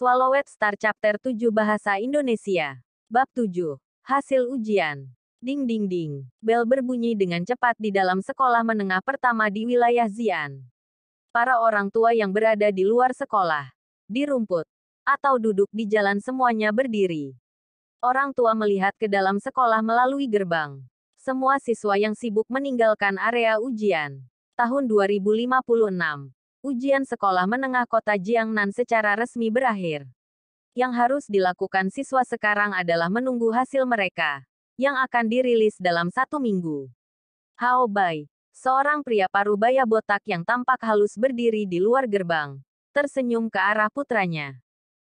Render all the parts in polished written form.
Swallowed Star Chapter 7 Bahasa Indonesia. Bab 7. Hasil ujian. Ding ding ding. Bel berbunyi dengan cepat di dalam sekolah menengah pertama di wilayah Xi'an. Para orang tua yang berada di luar sekolah, di rumput, atau duduk di jalan semuanya berdiri. Orang tua melihat ke dalam sekolah melalui gerbang. Semua siswa yang sibuk meninggalkan area ujian. Tahun 2056. Ujian sekolah menengah kota Jiangnan secara resmi berakhir. Yang harus dilakukan siswa sekarang adalah menunggu hasil mereka, yang akan dirilis dalam 1 minggu. Hao Bai, seorang pria parubaya botak yang tampak halus berdiri di luar gerbang, tersenyum ke arah putranya.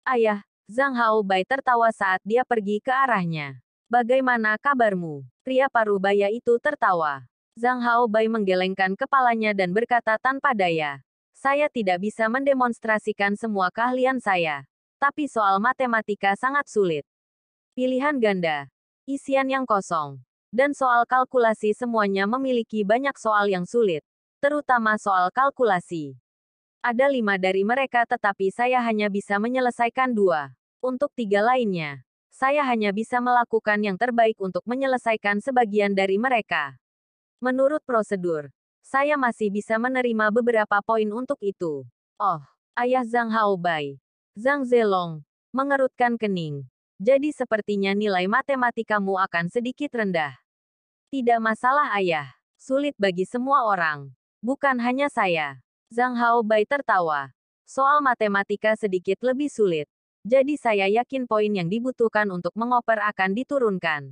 Ayah, Zhang Hao Bai tertawa saat dia pergi ke arahnya. Bagaimana kabarmu? Pria parubaya itu tertawa. Zhang Hao Bai menggelengkan kepalanya dan berkata tanpa daya. Saya tidak bisa mendemonstrasikan semua keahlian saya. Tapi soal matematika sangat sulit. Pilihan ganda, isian yang kosong, dan soal kalkulasi semuanya memiliki banyak soal yang sulit. Terutama soal kalkulasi. Ada 5 dari mereka tetapi saya hanya bisa menyelesaikan 2. Untuk 3 lainnya, saya hanya bisa melakukan yang terbaik untuk menyelesaikan sebagian dari mereka. Menurut prosedur, saya masih bisa menerima beberapa poin untuk itu. Oh, ayah Zhang Hao Bai, Zhang Zelong, mengerutkan kening. Jadi sepertinya nilai matematikamu akan sedikit rendah. Tidak masalah ayah. Sulit bagi semua orang. Bukan hanya saya. Zhang Hao Bai tertawa. Soal matematika sedikit lebih sulit. Jadi saya yakin poin yang dibutuhkan untuk mengoper akan diturunkan.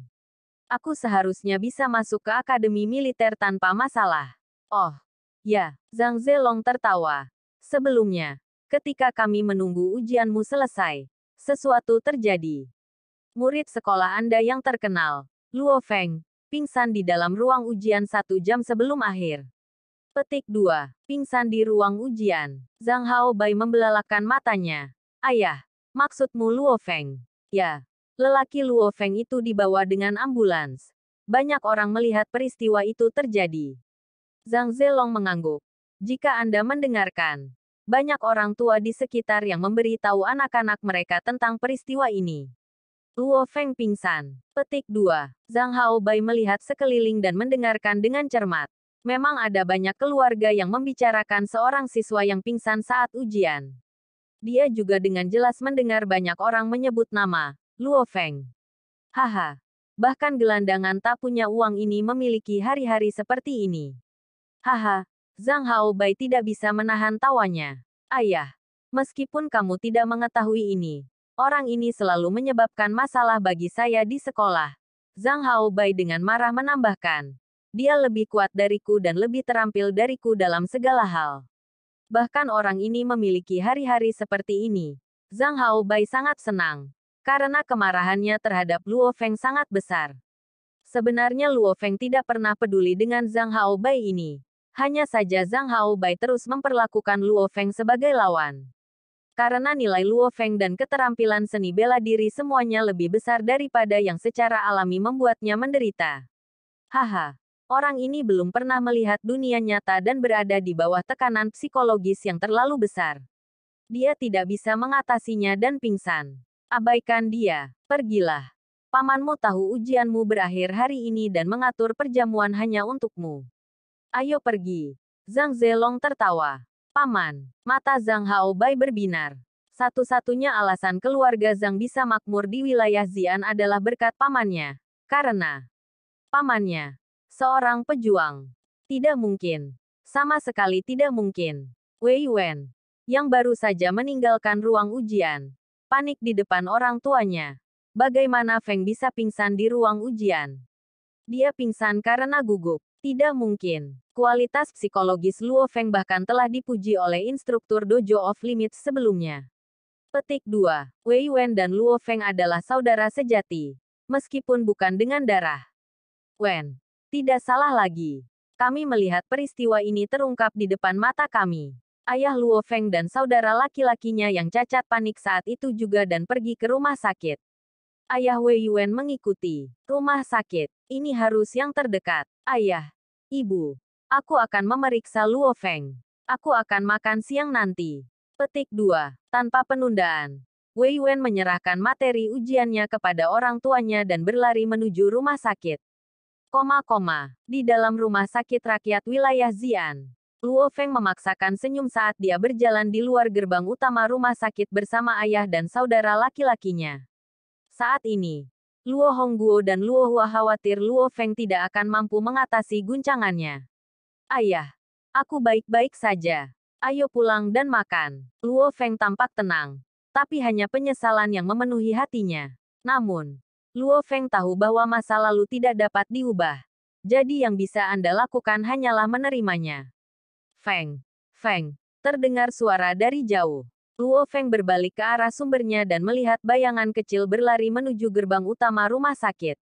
Aku seharusnya bisa masuk ke akademi militer tanpa masalah. Oh, ya, Zhang Zelong tertawa. Sebelumnya, ketika kami menunggu ujianmu selesai, sesuatu terjadi. Murid sekolah Anda yang terkenal, Luo Feng, pingsan di dalam ruang ujian 1 jam sebelum akhir. Petik 2. Pingsan di ruang ujian. Zhang Hao Bai membelalakan matanya. Ayah, maksudmu Luo Feng? Ya, lelaki Luo Feng itu dibawa dengan ambulans. Banyak orang melihat peristiwa itu terjadi. Zhang Zelong mengangguk. Jika Anda mendengarkan, banyak orang tua di sekitar yang memberitahu anak-anak mereka tentang peristiwa ini. Luo Feng pingsan. Petik 2. Zhang Hao Bai melihat sekeliling dan mendengarkan dengan cermat. Memang ada banyak keluarga yang membicarakan seorang siswa yang pingsan saat ujian. Dia juga dengan jelas mendengar banyak orang menyebut nama Luo Feng. Haha. Bahkan gelandangan tak punya uang ini memiliki hari-hari seperti ini. Haha, Zhang Hao Bai tidak bisa menahan tawanya. Ayah, meskipun kamu tidak mengetahui ini, orang ini selalu menyebabkan masalah bagi saya di sekolah. Zhang Hao Bai dengan marah menambahkan. Dia lebih kuat dariku dan lebih terampil dariku dalam segala hal. Bahkan orang ini memiliki hari-hari seperti ini. Zhang Hao Bai sangat senang. Karena kemarahannya terhadap Luo Feng sangat besar. Sebenarnya Luo Feng tidak pernah peduli dengan Zhang Hao Bai ini. Hanya saja Zhang Hao Bai terus memperlakukan Luo Feng sebagai lawan. Karena nilai Luo Feng dan keterampilan seni bela diri semuanya lebih besar daripada yang secara alami membuatnya menderita. Haha, orang ini belum pernah melihat dunia nyata dan berada di bawah tekanan psikologis yang terlalu besar. Dia tidak bisa mengatasinya dan pingsan. Abaikan dia, pergilah. Pamanmu tahu ujianmu berakhir hari ini dan mengatur perjamuan hanya untukmu. Ayo pergi. Zhang Zelong tertawa. Paman, mata Zhang Hao Bai berbinar. Satu-satunya alasan keluarga Zhang bisa makmur di wilayah Xi'an adalah berkat pamannya. Karena pamannya seorang pejuang. Tidak mungkin. Sama sekali tidak mungkin. Wei Wen, yang baru saja meninggalkan ruang ujian, panik di depan orang tuanya. Bagaimana Feng bisa pingsan di ruang ujian? Dia pingsan karena gugup. Tidak mungkin. Kualitas psikologis Luo Feng bahkan telah dipuji oleh instruktur Dojo of Limits sebelumnya. Petik 2. Wei Wen dan Luo Feng adalah saudara sejati. Meskipun bukan dengan darah. Wen. Tidak salah lagi. Kami melihat peristiwa ini terungkap di depan mata kami. Ayah Luo Feng dan saudara laki-lakinya yang cacat panik saat itu juga dan pergi ke rumah sakit. Ayah Wei Wen mengikuti. Rumah sakit. Ini harus yang terdekat. Ayah. Ibu. Aku akan memeriksa Luo Feng. Aku akan makan siang nanti. Petik 2. Tanpa penundaan. Wei Wen menyerahkan materi ujiannya kepada orang tuanya dan berlari menuju rumah sakit. Di dalam rumah sakit rakyat wilayah Xi'an, Luo Feng memaksakan senyum saat dia berjalan di luar gerbang utama rumah sakit bersama ayah dan saudara laki-lakinya. Saat ini, Luo Hongguo dan Luo Hua khawatir Luo Feng tidak akan mampu mengatasi guncangannya. Ayah, aku baik-baik saja. Ayo pulang dan makan. Luo Feng tampak tenang, tapi hanya penyesalan yang memenuhi hatinya. Namun, Luo Feng tahu bahwa masa lalu tidak dapat diubah. Jadi yang bisa Anda lakukan hanyalah menerimanya. Feng, Feng, terdengar suara dari jauh. Luo Feng berbalik ke arah sumbernya dan melihat bayangan kecil berlari menuju gerbang utama rumah sakit.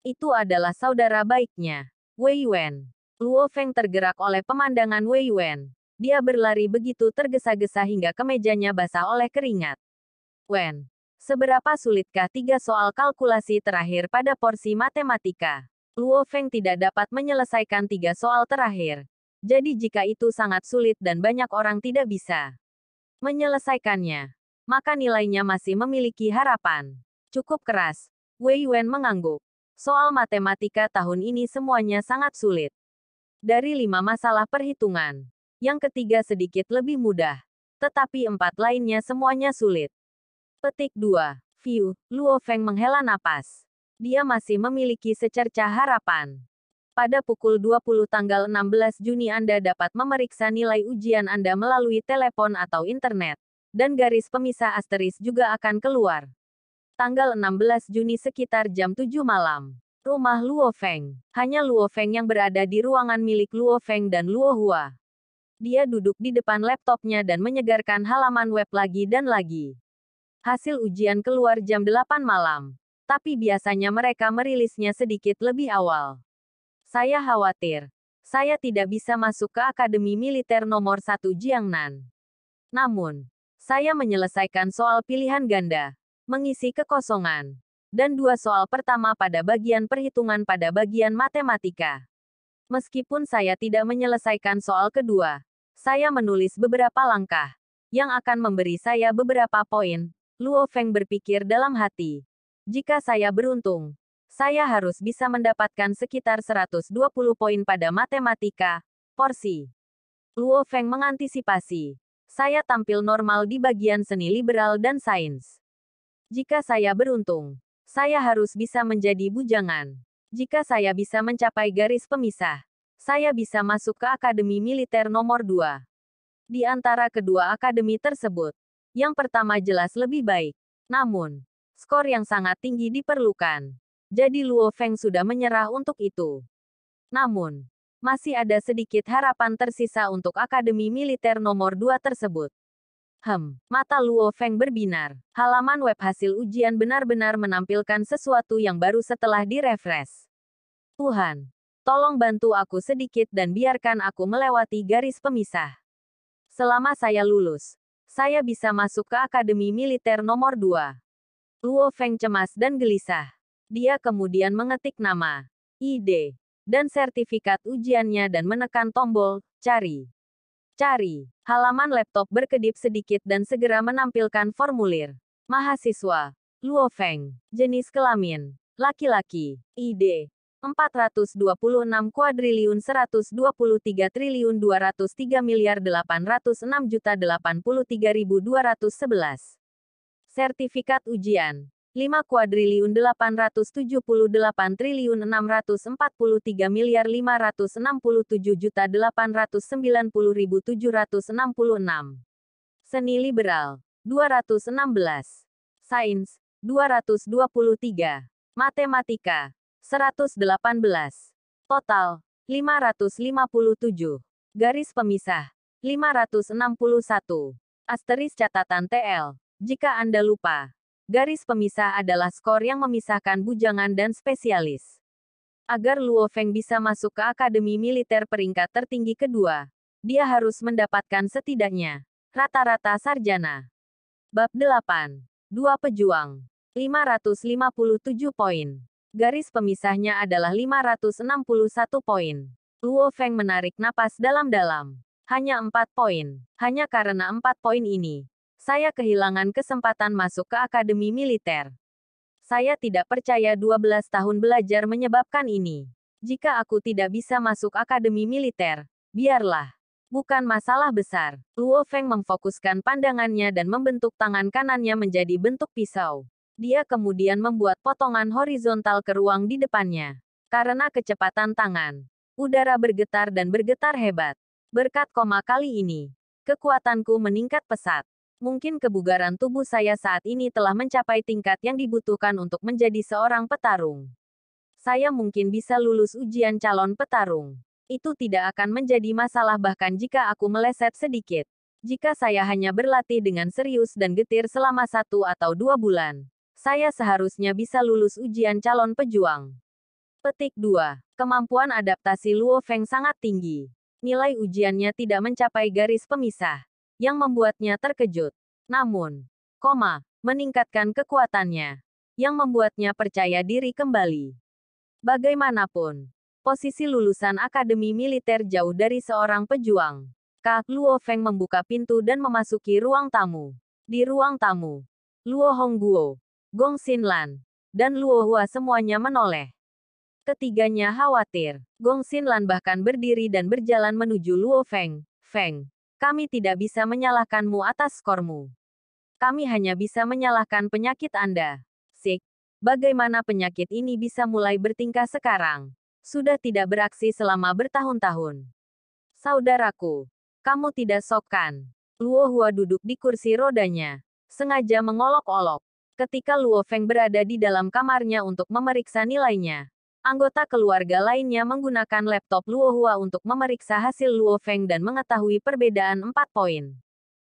Itu adalah saudara baiknya, Wei Wen. Luo Feng tergerak oleh pemandangan Wei Wen. Dia berlari begitu tergesa-gesa hingga kemejanya basah oleh keringat. Wen, seberapa sulitkah 3 soal kalkulasi terakhir pada porsi matematika? Luo Feng tidak dapat menyelesaikan 3 soal terakhir. Jadi jika itu sangat sulit dan banyak orang tidak bisa menyelesaikannya, maka nilainya masih memiliki harapan. Cukup keras. Wei Wen mengangguk. Soal matematika tahun ini semuanya sangat sulit. Dari 5 masalah perhitungan, yang ketiga sedikit lebih mudah. Tetapi 4 lainnya semuanya sulit. Petik 2. View, Luo Feng menghela napas. Dia masih memiliki secercah harapan. Pada pukul 20 tanggal 16 Juni Anda dapat memeriksa nilai ujian Anda melalui telepon atau internet. Dan garis pemisah asteris juga akan keluar. Tanggal 16 Juni sekitar jam 7 malam. Rumah Luo Feng. Hanya Luo Feng yang berada di ruangan milik Luo Feng dan Luo Hua. Dia duduk di depan laptopnya dan menyegarkan halaman web lagi dan lagi. Hasil ujian keluar jam 8 malam. Tapi biasanya mereka merilisnya sedikit lebih awal. Saya khawatir. Saya tidak bisa masuk ke Akademi Militer nomor 1 Jiangnan. Namun, saya menyelesaikan soal pilihan ganda, mengisi kekosongan, dan 2 soal pertama pada bagian perhitungan pada bagian matematika. Meskipun saya tidak menyelesaikan soal kedua, saya menulis beberapa langkah, yang akan memberi saya beberapa poin. Luo Feng berpikir dalam hati. Jika saya beruntung, saya harus bisa mendapatkan sekitar 120 poin pada matematika, porsi. Luo Feng mengantisipasi. Saya tampil normal di bagian seni liberal dan sains. Jika saya beruntung, saya harus bisa menjadi bujangan. Jika saya bisa mencapai garis pemisah, saya bisa masuk ke Akademi Militer nomor 2. Di antara kedua akademi tersebut, yang pertama jelas lebih baik. Namun, skor yang sangat tinggi diperlukan. Jadi Luo Feng sudah menyerah untuk itu. Namun, masih ada sedikit harapan tersisa untuk Akademi Militer nomor 2 tersebut. Mata Luo Feng berbinar. Halaman web hasil ujian benar-benar menampilkan sesuatu yang baru setelah direfresh. Tuhan, tolong bantu aku sedikit dan biarkan aku melewati garis pemisah. Selama saya lulus, saya bisa masuk ke Akademi Militer nomor 2. Luo Feng cemas dan gelisah. Dia kemudian mengetik nama, ID, dan sertifikat ujiannya dan menekan tombol cari. Cari. Halaman laptop berkedip sedikit dan segera menampilkan formulir. Mahasiswa. Luo Feng. Jenis kelamin. Laki-laki. ID. 423,203,203,806,083.211. Sertifikat ujian. 5.878.567.890.766. Seni liberal. 216. Sains. 223. Matematika. 118. Total. 557. Garis pemisah. 561. Asteris catatan TL. Jika Anda lupa, garis pemisah adalah skor yang memisahkan bujangan dan spesialis. Agar Luo Feng bisa masuk ke Akademi Militer peringkat tertinggi kedua, dia harus mendapatkan setidaknya rata-rata sarjana. Bab 8. 2 pejuang. 557 poin. Garis pemisahnya adalah 561 poin. Luo Feng menarik napas dalam-dalam. Hanya 4 poin. Hanya karena 4 poin ini, Saya kehilangan kesempatan masuk ke akademi militer. Saya tidak percaya 12 tahun belajar menyebabkan ini. Jika aku tidak bisa masuk akademi militer, biarlah. Bukan masalah besar. Luo Feng memfokuskan pandangannya dan membentuk tangan kanannya menjadi bentuk pisau. Dia kemudian membuat potongan horizontal ke ruang di depannya. Karena kecepatan tangan, udara bergetar dan bergetar hebat. Berkat koma kali ini, kekuatanku meningkat pesat. Mungkin kebugaran tubuh saya saat ini telah mencapai tingkat yang dibutuhkan untuk menjadi seorang petarung. Saya mungkin bisa lulus ujian calon petarung. Itu tidak akan menjadi masalah bahkan jika aku meleset sedikit. Jika saya hanya berlatih dengan serius dan getir selama 1 atau 2 bulan, saya seharusnya bisa lulus ujian calon pejuang. Petik 2. Kemampuan adaptasi Luo Feng sangat tinggi. Nilai ujiannya tidak mencapai garis pemisah, yang membuatnya terkejut. Namun, meningkatkan kekuatannya, yang membuatnya percaya diri kembali. Bagaimanapun, posisi lulusan akademi militer jauh dari seorang pejuang. Luo Feng membuka pintu dan memasuki ruang tamu. Di ruang tamu, Luo Hongguo, Gong Xinlan, dan Luo Hua semuanya menoleh. Ketiganya khawatir. Gong Xinlan bahkan berdiri dan berjalan menuju Luo Feng. Feng, kami tidak bisa menyalahkanmu atas skormu. Kami hanya bisa menyalahkan penyakit Anda. Sik, bagaimana penyakit ini bisa mulai bertingkah sekarang? Sudah tidak beraksi selama bertahun-tahun. Saudaraku, kamu tidak sokan. Luo Hua duduk di kursi rodanya, sengaja mengolok-olok. Ketika Luo Feng berada di dalam kamarnya untuk memeriksa nilainya, anggota keluarga lainnya menggunakan laptop Luo Hua untuk memeriksa hasil Luo Feng dan mengetahui perbedaan 4 poin.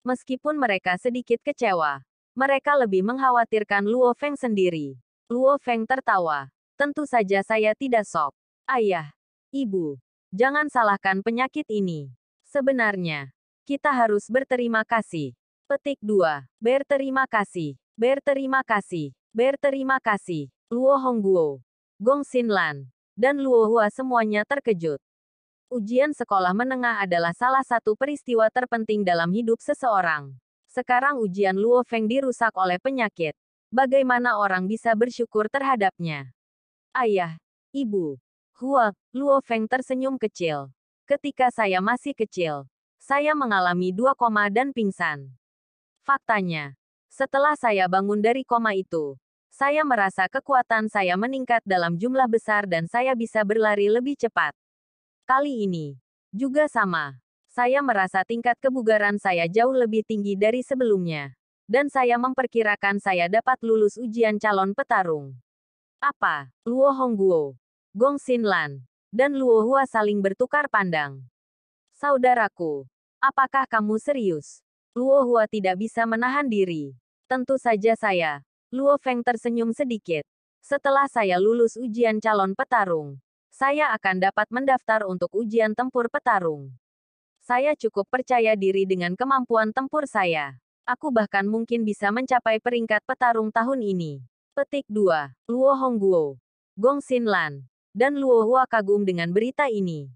Meskipun mereka sedikit kecewa, mereka lebih mengkhawatirkan Luo Feng sendiri. Luo Feng tertawa. Tentu saja saya tidak sok. Ayah, ibu, jangan salahkan penyakit ini. Sebenarnya, kita harus berterima kasih. Petik 2. Berterima kasih. Berterima kasih. Berterima kasih. Luo Hongguo, Gong Xinlan, dan Luo Hua semuanya terkejut. Ujian sekolah menengah adalah salah satu peristiwa terpenting dalam hidup seseorang. Sekarang ujian Luo Feng dirusak oleh penyakit. Bagaimana orang bisa bersyukur terhadapnya? Ayah, ibu, Hua, Luo Feng tersenyum kecil. Ketika saya masih kecil, saya mengalami 2 koma dan pingsan. Faktanya, setelah saya bangun dari koma itu, saya merasa kekuatan saya meningkat dalam jumlah besar dan saya bisa berlari lebih cepat. Kali ini, juga sama. Saya merasa tingkat kebugaran saya jauh lebih tinggi dari sebelumnya. Dan saya memperkirakan saya dapat lulus ujian calon petarung. Apa? Luo Hongguo, Gong Xinlan, dan Luo Hua saling bertukar pandang. Saudaraku, apakah kamu serius? Luo Hua tidak bisa menahan diri. Tentu saja saya. Luo Feng tersenyum sedikit. Setelah saya lulus ujian calon petarung, saya akan dapat mendaftar untuk ujian tempur petarung. Saya cukup percaya diri dengan kemampuan tempur saya. Aku bahkan mungkin bisa mencapai peringkat petarung tahun ini. Petik 2. Luo Hongguo, Gong Xinlan, dan Luo Hua kagum dengan berita ini.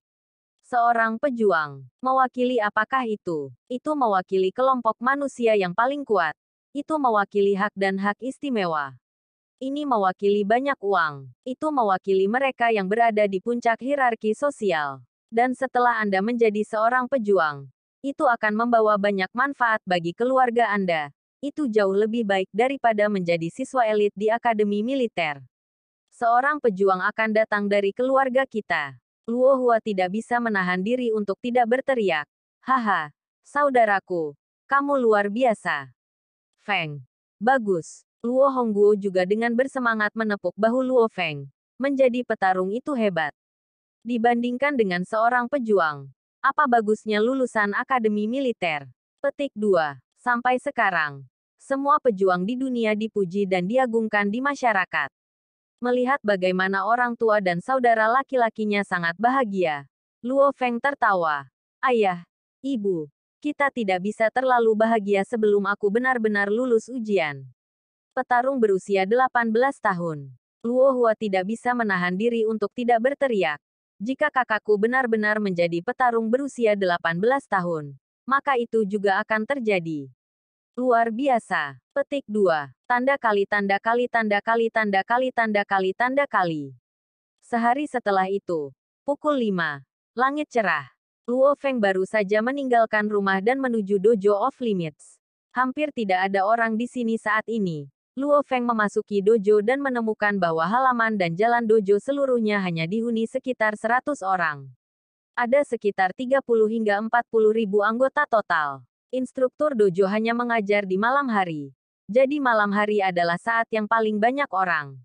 Seorang pejuang. Mewakili apakah itu? Itu mewakili kelompok manusia yang paling kuat. Itu mewakili hak dan hak istimewa. Ini mewakili banyak uang. Itu mewakili mereka yang berada di puncak hierarki sosial. Dan setelah Anda menjadi seorang pejuang, itu akan membawa banyak manfaat bagi keluarga Anda. Itu jauh lebih baik daripada menjadi siswa elit di akademi militer. Seorang pejuang akan datang dari keluarga kita. Luo Hua tidak bisa menahan diri untuk tidak berteriak. Haha, saudaraku, kamu luar biasa. Feng, bagus. Luo Hongguo juga dengan bersemangat menepuk bahu Luo Feng. Menjadi petarung itu hebat. Dibandingkan dengan seorang pejuang, apa bagusnya lulusan akademi militer? Petik 2. Sampai sekarang, semua pejuang di dunia dipuji dan diagungkan di masyarakat. Melihat bagaimana orang tua dan saudara laki-lakinya sangat bahagia, Luo Feng tertawa. Ayah, ibu, kita tidak bisa terlalu bahagia sebelum aku benar-benar lulus ujian. Petarung berusia 18 tahun. Luo Hua tidak bisa menahan diri untuk tidak berteriak. Jika kakakku benar-benar menjadi petarung berusia 18 tahun, maka itu juga akan terjadi. Luar biasa. Petik 2. Tanda kali tanda kali tanda kali tanda kali tanda kali tanda kali. Sehari setelah itu, pukul 5. Langit cerah. Luo Feng baru saja meninggalkan rumah dan menuju Dojo of Limits. Hampir tidak ada orang di sini saat ini. Luo Feng memasuki dojo dan menemukan bahwa halaman dan jalan dojo seluruhnya hanya dihuni sekitar 100 orang. Ada sekitar 30 hingga 40 ribu anggota total. Instruktur dojo hanya mengajar di malam hari. Jadi malam hari adalah saat yang paling banyak orang.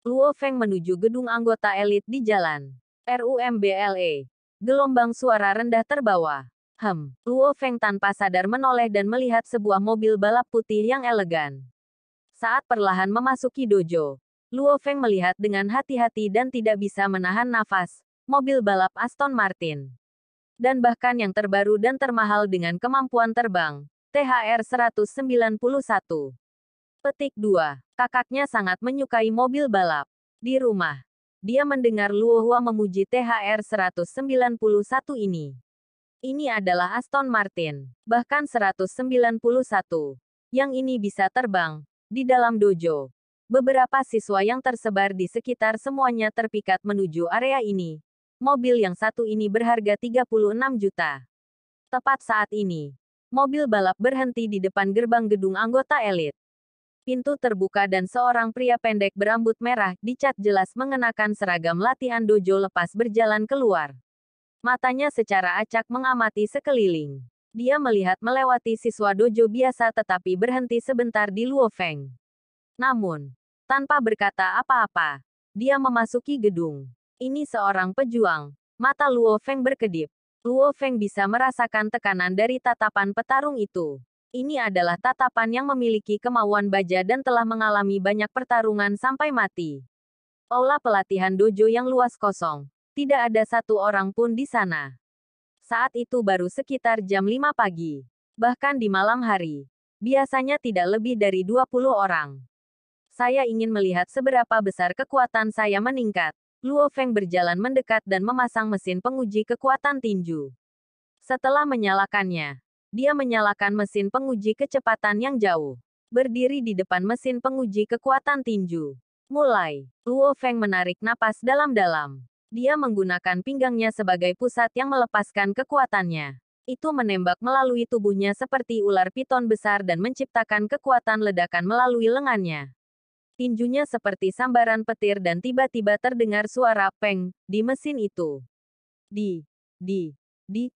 Luo Feng menuju gedung anggota elit di jalan RUMBLE. Gelombang suara rendah terbawa. Luo Feng tanpa sadar menoleh dan melihat sebuah mobil balap putih yang elegan. Saat perlahan memasuki dojo, Luo Feng melihat dengan hati-hati dan tidak bisa menahan nafas, mobil balap Aston Martin. Dan bahkan yang terbaru dan termahal dengan kemampuan terbang, THR 191. Petik 2. Kakaknya sangat menyukai mobil balap. Di rumah, dia mendengar Luo Hua memuji THR 191 ini. Ini adalah Aston Martin, bahkan 191. Yang ini bisa terbang. Di dalam dojo, beberapa siswa yang tersebar di sekitar semuanya terpikat menuju area ini. Mobil yang satu ini berharga 36 juta. Tepat saat ini, mobil balap berhenti di depan gerbang gedung anggota elit. Pintu terbuka dan seorang pria pendek berambut merah, dicat jelas mengenakan seragam latihan dojo lepas berjalan keluar. Matanya secara acak mengamati sekeliling. Dia melihat melewati siswa dojo biasa tetapi berhenti sebentar di Luo Feng. Namun, tanpa berkata apa-apa, dia memasuki gedung. Ini seorang pejuang. Mata Luo Feng berkedip. Luo Feng bisa merasakan tekanan dari tatapan petarung itu. Ini adalah tatapan yang memiliki kemauan baja dan telah mengalami banyak pertarungan sampai mati. Aula pelatihan dojo yang luas kosong. Tidak ada satu orang pun di sana. Saat itu baru sekitar jam 5 pagi. Bahkan di malam hari. Biasanya tidak lebih dari 20 orang. Saya ingin melihat seberapa besar kekuatan saya meningkat. Luo Feng berjalan mendekat dan memasang mesin penguji kekuatan tinju. Setelah menyalakannya, dia menyalakan mesin penguji kecepatan yang jauh. Berdiri di depan mesin penguji kekuatan tinju. Mulai, Luo Feng menarik napas dalam-dalam. Dia menggunakan pinggangnya sebagai pusat yang melepaskan kekuatannya. Itu menembak melalui tubuhnya seperti ular piton besar dan menciptakan kekuatan ledakan melalui lengannya. Tinjunya seperti sambaran petir dan tiba-tiba terdengar suara peng di mesin itu.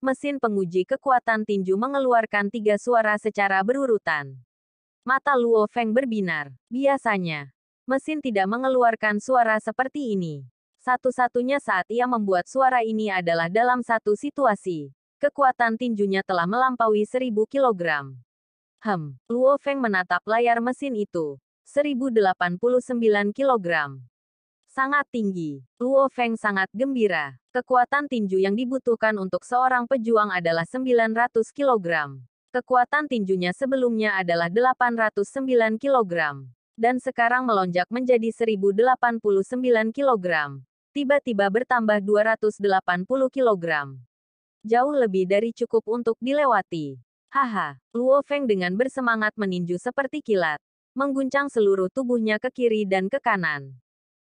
Mesin penguji kekuatan tinju mengeluarkan 3 suara secara berurutan. Mata Luo Feng berbinar. Biasanya, mesin tidak mengeluarkan suara seperti ini. Satu-satunya saat ia membuat suara ini adalah dalam satu situasi. Kekuatan tinjunya telah melampaui 1000 kilogram. Luo Feng menatap layar mesin itu. 1089 kilogram. Sangat tinggi. Luo Feng sangat gembira. Kekuatan tinju yang dibutuhkan untuk seorang pejuang adalah 900 kilogram. Kekuatan tinjunya sebelumnya adalah 809 kilogram. Dan sekarang melonjak menjadi 1089 kilogram. Tiba-tiba bertambah 280 kilogram. Jauh lebih dari cukup untuk dilewati. Haha, Luo Feng dengan bersemangat meninju seperti kilat. Mengguncang seluruh tubuhnya ke kiri dan ke kanan.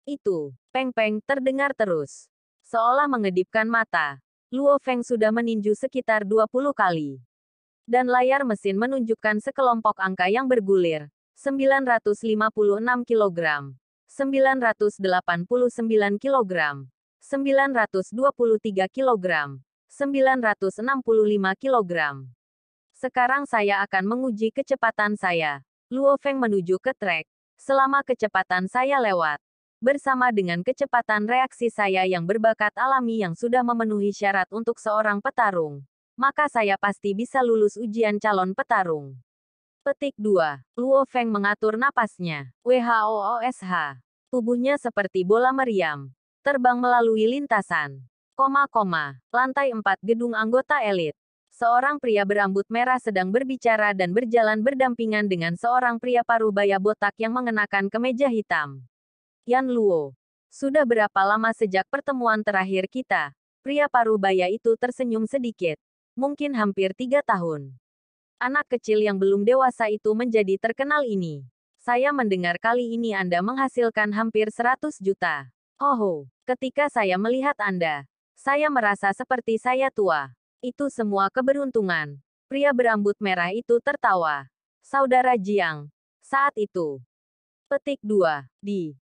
Itu, peng-peng, terdengar terus. Seolah mengedipkan mata. Luo Feng sudah meninju sekitar 20 kali. Dan layar mesin menunjukkan sekelompok angka yang bergulir. 956 kilogram. 989 kilogram. 923 kilogram. 965 kilogram. Sekarang saya akan menguji kecepatan saya. Luo Feng menuju ke trek. Selama kecepatan saya lewat. Bersama dengan kecepatan reaksi saya yang berbakat alami yang sudah memenuhi syarat untuk seorang petarung, maka saya pasti bisa lulus ujian calon petarung. Petik 2. Luo Feng mengatur napasnya. WHOOSH. Tubuhnya seperti bola meriam. Terbang melalui lintasan. Lantai 4 gedung anggota elit. Seorang pria berambut merah sedang berbicara dan berjalan berdampingan dengan seorang pria parubaya botak yang mengenakan kemeja hitam. Yan Luo. Sudah berapa lama sejak pertemuan terakhir kita? Pria parubaya itu tersenyum sedikit. Mungkin hampir 3 tahun. Anak kecil yang belum dewasa itu menjadi terkenal ini. Saya mendengar kali ini Anda menghasilkan hampir 100 juta. Oh, ketika saya melihat Anda, saya merasa seperti saya tua. Itu semua keberuntungan. Pria berambut merah itu tertawa. Saudara Jiang. Saat itu. Petik 2. Di.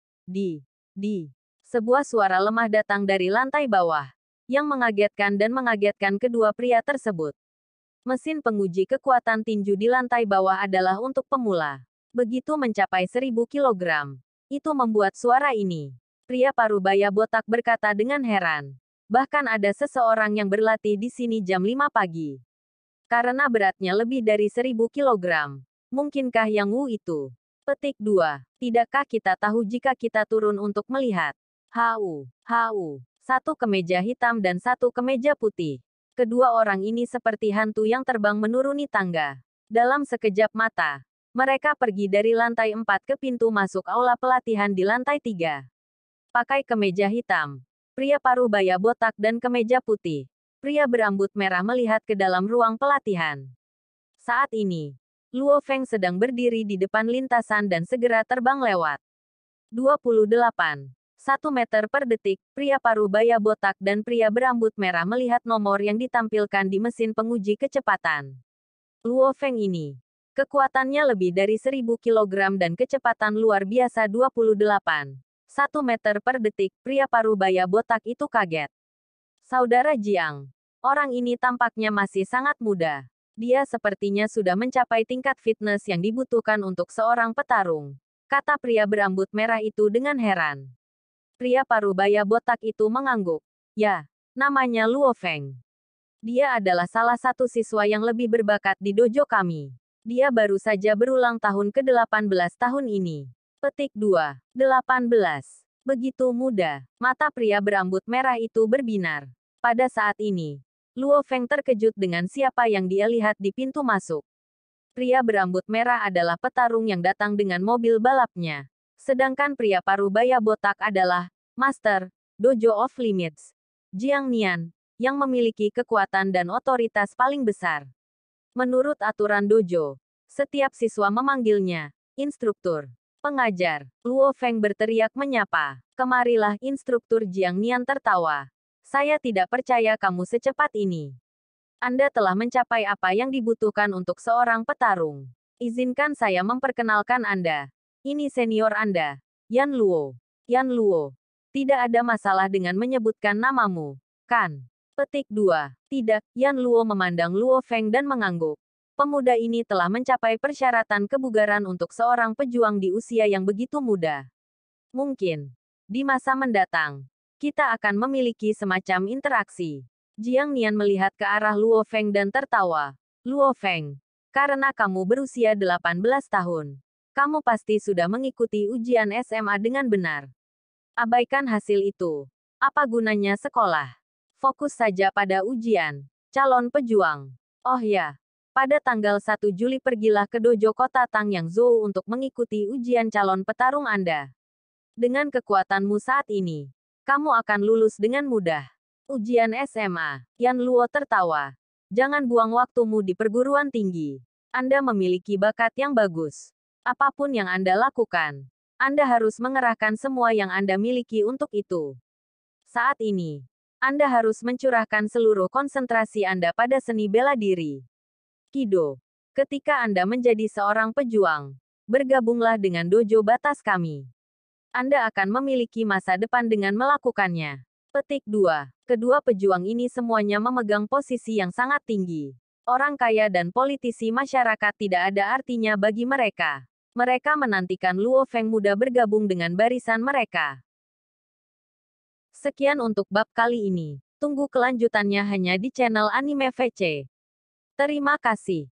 Sebuah suara lemah datang dari lantai bawah. Yang mengagetkan dan mengagetkan kedua pria tersebut. Mesin penguji kekuatan tinju di lantai bawah adalah untuk pemula. Begitu mencapai 1000 kilogram. Itu membuat suara ini. Pria parubaya botak berkata dengan heran. Bahkan ada seseorang yang berlatih di sini jam 5 pagi. Karena beratnya lebih dari 1000 kilogram. Mungkinkah Yang Wu itu? Petik 2. Tidakkah kita tahu jika kita turun untuk melihat? Hau. Satu kemeja hitam dan satu kemeja putih. Kedua orang ini seperti hantu yang terbang menuruni tangga. Dalam sekejap mata, mereka pergi dari lantai 4 ke pintu masuk aula pelatihan di lantai 3. Pakai kemeja hitam. Pria parubaya botak dan kemeja putih. Pria berambut merah melihat ke dalam ruang pelatihan. Saat ini, Luo Feng sedang berdiri di depan lintasan dan segera terbang lewat. 28. 1 meter per detik, pria parubaya botak dan pria berambut merah melihat nomor yang ditampilkan di mesin penguji kecepatan. Luo Feng ini. Kekuatannya lebih dari 1000 kilogram dan kecepatan luar biasa 28. 1 meter per detik, pria parubaya botak itu kaget. Saudara Jiang. Orang ini tampaknya masih sangat muda. Dia sepertinya sudah mencapai tingkat fitness yang dibutuhkan untuk seorang petarung. Kata pria berambut merah itu dengan heran. Pria parubaya botak itu mengangguk. Ya, namanya Luo Feng. Dia adalah salah satu siswa yang lebih berbakat di dojo kami. Dia baru saja berulang tahun ke-18 tahun ini. Petik 2. 18. Begitu muda. Mata pria berambut merah itu berbinar. Pada saat ini, Luo Feng terkejut dengan siapa yang dia lihat di pintu masuk. Pria berambut merah adalah petarung yang datang dengan mobil balapnya. Sedangkan pria parubaya botak adalah Master Dojo of Limits, Jiang Nian, yang memiliki kekuatan dan otoritas paling besar. Menurut aturan dojo, setiap siswa memanggilnya instruktur. Pengajar, Luo Feng berteriak menyapa. Kemarilah, instruktur Jiang Nian tertawa. Saya tidak percaya kamu secepat ini. Anda telah mencapai apa yang dibutuhkan untuk seorang petarung. Izinkan saya memperkenalkan Anda. Ini senior Anda, Yan Luo. Yan Luo. Tidak ada masalah dengan menyebutkan namamu, kan? Petik 2. Tidak, Yan Luo memandang Luo Feng dan mengangguk. Pemuda ini telah mencapai persyaratan kebugaran untuk seorang pejuang di usia yang begitu muda. Mungkin, di masa mendatang, kita akan memiliki semacam interaksi. Jiang Nian melihat ke arah Luo Feng dan tertawa. Luo Feng, karena kamu berusia 18 tahun, kamu pasti sudah mengikuti ujian SMA dengan benar. Abaikan hasil itu. Apa gunanya sekolah? Fokus saja pada ujian. Calon pejuang. Oh ya, pada tanggal 1 Juli pergilah ke dojo kota Tang Yang Zhou untuk mengikuti ujian calon petarung Anda. Dengan kekuatanmu saat ini, kamu akan lulus dengan mudah. Ujian SMA. Yan Luo tertawa. Jangan buang waktumu di perguruan tinggi. Anda memiliki bakat yang bagus. Apapun yang Anda lakukan, Anda harus mengerahkan semua yang Anda miliki untuk itu. Saat ini, Anda harus mencurahkan seluruh konsentrasi Anda pada seni bela diri. Kido. Ketika Anda menjadi seorang pejuang, bergabunglah dengan dojo batas kami. Anda akan memiliki masa depan dengan melakukannya. Petik 2. Kedua pejuang ini semuanya memegang posisi yang sangat tinggi. Orang kaya dan politisi masyarakat tidak ada artinya bagi mereka. Mereka menantikan Luo Feng muda bergabung dengan barisan mereka. Sekian untuk bab kali ini. Tunggu kelanjutannya hanya di channel Anime VC. Terima kasih.